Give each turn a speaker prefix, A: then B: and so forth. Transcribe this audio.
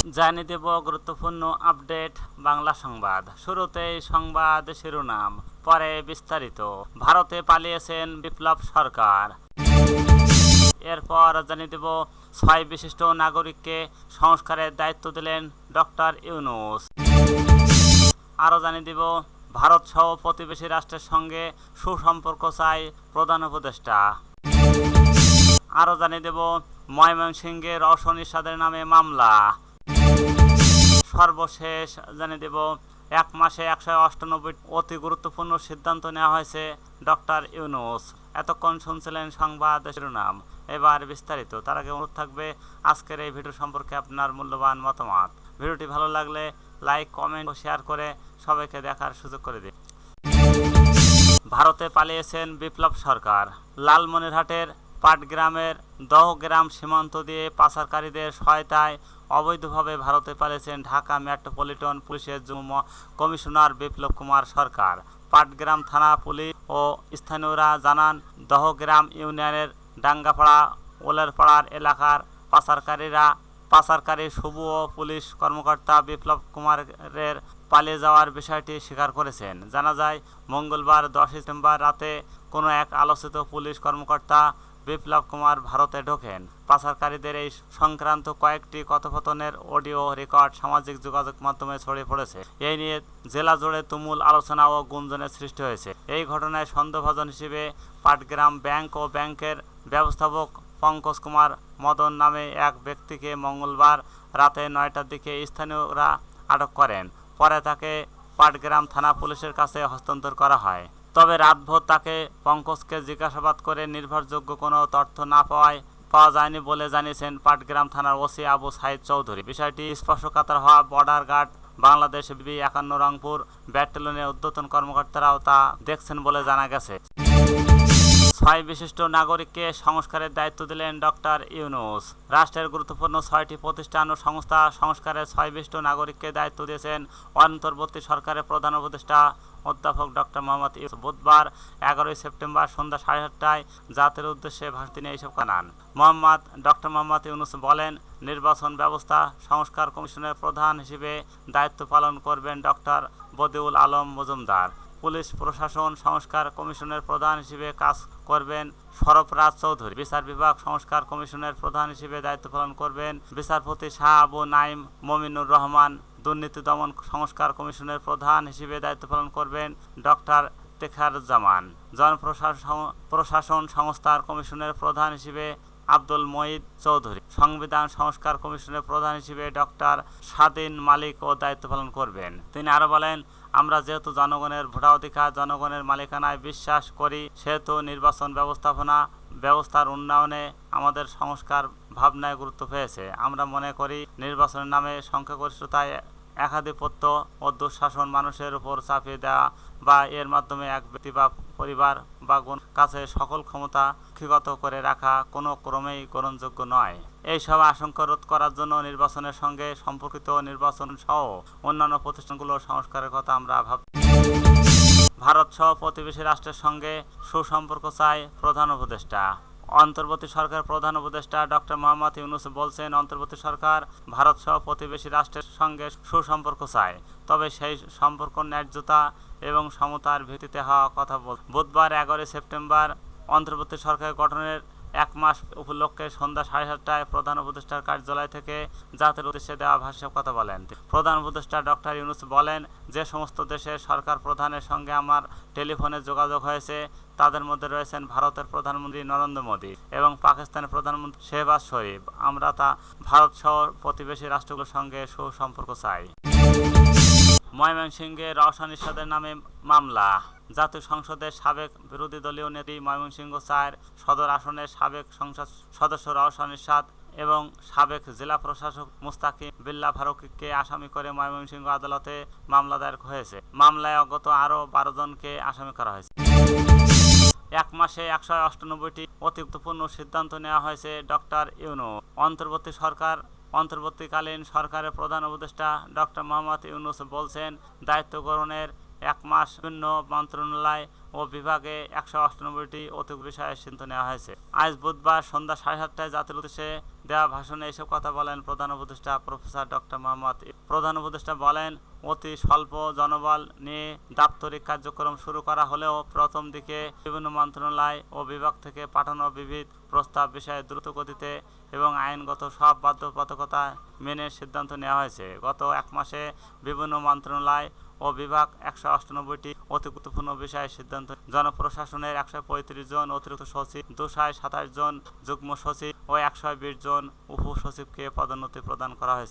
A: জানিয়ে দেব গুরুত্বপূর্ণ আপডেট বাংলা সংবাদ। শুরুতেই সংবাদ শিরোনাম, পরে বিস্তারিত। ভারতে পালিয়েছেন বিপ্লব সরকার। এরপর জানিয়ে দেব 6 বিশিষ্ট নাগরিককে সংস্কারের দায়িত্ব দিলেন ডক্টর ইউনূস। আরও জানিয়ে দেব ভারত সহ প্রতিবেশী রাষ্ট্রের সঙ্গে সুসম্পর্ক চায় প্রধান উপদেষ্টা। আরও জানিয়ে দেব ময়মনসিংহে রওশন এরশাদের নামে মামলা। সর্বশেষ জানিয়ে দেব 1 মাসে 198 অতি গুরুত্বপূর্ণ সিদ্ধান্ত নেওয়া হয়েছে ডক্টর ইউনূস। এতক্ষণ শুনছিলেন সংবাদ শিরোনাম, এবার বিস্তারিত। তার আগে অনুরোধ থাকবে আজকের এই ভিডিও সম্পর্কে আপনার মূল্যবান মতামত। ভিডিওটি ভালো লাগলে লাইক, কমেন্ট ও শেয়ার করে সবাইকে দেখার সুযোগ করে দিন। ভারতে পালিয়েছেন বিপ্লব সরকার। লালমনিরহাটের পাটগ্রামের দহগ্রাম সীমান্ত দিয়ে পাচারকারীদের সহায়তায় অবৈধভাবে ভারতে পালিয়েছেন ঢাকা মেট্রোপলিটন পুলিশের যুগ্ম কমিশনার বিপ্লব কুমার সরকার। পাটগ্রাম থানা পুলিশ ও স্থানীয়রা জানান, দহগ্রাম ইউনিয়নের ডাঙ্গাপাড়া ওলেরপাড়ার এলাকার পাচারকারী শুভ ও পুলিশ কর্মকর্তা বিপ্লব কুমারের পালিয়ে যাওয়ার বিষয়টি স্বীকার করেছেন। জানা যায়, মঙ্গলবার 10 সেপ্টেম্বর রাতে কোনো এক আলোচিত পুলিশ কর্মকর্তা বিপ্লব কুমার ভারতে ঢোকেন। পাচারকারীদের এই সংক্রান্ত কয়েকটি কথোপকথনের অডিও রেকর্ড সামাজিক যোগাযোগ মাধ্যমে ছড়িয়ে পড়েছে। এই নিয়ে জেলা জুড়ে তুমুল আলোচনা ও গুঞ্জনের সৃষ্টি হয়েছে। এই ঘটনায় সন্দেহভাজন হিসেবে পাটগ্রাম ব্যাংক ও ব্যাংকের ব্যবস্থাপক পঙ্কজ কুমার মদন নামে এক ব্যক্তিকে মঙ্গলবার রাতে 9টার দিকে স্থানীয়রা আটক করেন। পরে তাকে পাটগ্রাম থানা পুলিশের কাছে হস্তান্তর করা হয়। তবে রাতভর তাকে পঙ্কজকে জিজ্ঞাসাবাদ করে নির্ভরযোগ্য কোনো তথ্য না পাওয়া যায়নি বলে জানিয়েছেন পাটগ্রাম থানার ওসি আবু সাইদ চৌধুরী। বিষয়টি স্পর্শকাতর হওয়া border guard Bangladesh B51 Rangpur ব্যাটালিয়নের ঊর্ধ্বতন কর্মকর্তারাও তা দেখছেন বলে জানা গেছে। 6 বিশিষ্ট নাগরিককে সংস্কারের দায়িত্ব দিলেন ডক্টর ইউনূস। রাষ্ট্রের গুরুত্বপূর্ণ 6টি প্রতিষ্ঠান ও সংস্থা সংস্কারের 6 বিশিষ্ট নাগরিককে দায়িত্ব দিয়েছেন অন্তর্বর্তী সরকারের প্রধান উপদেষ্টা অধ্যাপক ডক্টর মোহাম্মদ ইউনূস। বুধবার 11 সেপ্টেম্বর সন্ধ্যা 7:30টায় জাতির উদ্দেশ্যে ভাষণ তিনি এইসব জানান। ডক্টর মোহাম্মদ ইউনূস বলেন, নির্বাচন ব্যবস্থা সংস্কার কমিশনের প্রধান হিসেবে দায়িত্ব পালন করবেন ডক্টর বদিউল আলম মজুমদার। পুলিশ প্রশাসন সংস্কার কমিশনের প্রধান হিসেবে কাজ করবেন সরফরাজ চৌধুরী। বিচার বিভাগ সংস্কার কমিশনের প্রধান হিসেবে দায়িত্ব পালন করবেন বিচারপতি শাহ আবু নাইম মমিনুর রহমান। দুর্নীতি দমন সংস্কার কমিশনের প্রধান হিসেবে দায়িত্ব পালন করবেন ডক্টর তেখারুজ্জামান। জনপ্রশাসন সংস্কার কমিশনের প্রধান হিসেবে আব্দুল মঈদ চৌধুরী। সংবিধান সংস্কার কমিশনের প্রধান হিসেবে ডক্টর স্বাধীন মালিক ও দায়িত্ব পালন করবেন। তিনি আরও বলেন, আমরা যেহেতু জনগণের ভোটাধিকার, জনগণের মালিকানায় বিশ্বাস করি, সেহেতু নির্বাচন ব্যবস্থার উন্নয়নে আমাদের সংস্কার ভাবনায় গুরুত্ব পেয়েছে। আমরা মনে করি নির্বাচনের নামে সংখ্যাগরিষ্ঠতায় একাধিপত্য ও দুঃশাসন মানুষের উপর চাপিয়ে দেওয়া বা এর মাধ্যমে এক ব্যক্তি বা পরিবার বা কাছে সকল ক্ষমতা কক্ষিগত করে রাখা কোনো ক্রমেই গ্রহণযোগ্য নয়। এইসব আশঙ্কা রোধ করার জন্য নির্বাচনের সঙ্গে সম্পর্কিত নির্বাচন সহ অন্যান্য প্রতিষ্ঠানগুলোর সংস্কারের কথা আমরা ভাবছি। ভারত সহ প্রতিবেশী রাষ্ট্রের সঙ্গে সুসম্পর্ক চায় প্রধান উপদেষ্টা। অন্তর্বর্তী সরকারের প্রধান উপদেষ্টা ডক্টর মোহাম্মদ ইউনূস বলছেন, অন্তর্বর্তী সরকার ভারত সহ প্রতিবেশী রাষ্ট্রের সঙ্গে সুসম্পর্ক চায়, তবে সেই সম্পর্ক ন্যায্যতা এবং সমতার ভিত্তিতে হওয়া কথা বুধবার 11 সেপ্টেম্বর অন্তর্বর্তী সরকার গঠনের 1 মাস উপলক্ষে সন্ধ্যা 7:30টায় প্রধান উপদেষ্টার কার্যালয় থেকে জাতির উদ্দেশ্যে দেওয়া ভাষণে কথা বলেন। প্রধান উপদেষ্টা ডক্টর ইউনূস বলেন, যে সমস্ত দেশের সরকার প্রধানের সঙ্গে আমার টেলিফোনে যোগাযোগ হয়েছে তাদের মধ্যে রয়েছেন ভারতের প্রধানমন্ত্রী নরেন্দ্র মোদী এবং পাকিস্তানের প্রধানমন্ত্রী শেহবাজ শরীফ। আমরা ভারত সহ প্রতিবেশী রাষ্ট্রগুলোর সঙ্গে সুসম্পর্ক চাই। ময়মনসিংহে রওশন এরশাদের নামে মামলা। জাতীয় সংসদের সাবেক বিরোধী দলীয় নেত্রী ময়মনসিংহ 4 সদর আসনের সাবেক সংসদ সদস্য রওশন এরশাদ এবং সাবেক জেলা প্রশাসক মুস্তাকিম বিল্লাহ ফারুকীকে আসামি করে ময়মনসিংহ আদালতে মামলা দায়ের হয়েছে। মামলায় অজ্ঞাত আরও 12 জনকে আসামি করা হয়েছে। 1 মাসে 198টি অতি গুরুত্বপূর্ণ সিদ্ধান্ত নেওয়া হয়েছে ডক্টর ইউনূস। অন্তর্বর্তীকালীন সরকারের প্রধান উপদেষ্টা ডক্টর মোহাম্মদ ইউনূস বলছেন, দায়িত্ব গ্রহণের এক মাস বিভিন্ন মন্ত্রণালয় ও বিভাগে 198টি অতিরিক্ত বিষয়ে সিদ্ধান্ত নেওয়া হয়েছে। আজ বুধবার সন্ধ্যা 7:30টায় জাতির উদ্দেশ্যে দেওয়া ভাষণে এসব কথা বলেন প্রধান উপদেষ্টা প্রফেসর ডক্টর মোহাম্মদ। প্রধান উপদেষ্টা বলেন, অতি স্বল্প জনবল নিয়ে দাপ্তরিক কার্যক্রম শুরু করা হলেও প্রথম দিকে বিভিন্ন মন্ত্রণালয় ও বিভাগ থেকে পাঠানো বিবিধ প্রস্তাব বিষয়ে দ্রুত গতিতে এবং আইনগত সব বাধ্যবাধকতা মেনে সিদ্ধান্ত নেওয়া হয়েছে। গত এক মাসে বিভিন্ন মন্ত্রণালয় ও বিভাগ 198টি অতি গুরুত্বপূর্ণ বিষয়ে সিদ্ধান্ত। জনপ্রশাসনের 135 জন অতিরিক্ত সচিব, 227 জন যুগ্ম সচিব ও 120 জন উপসচিবকে পদোন্নতি প্রদান করা হয়েছে।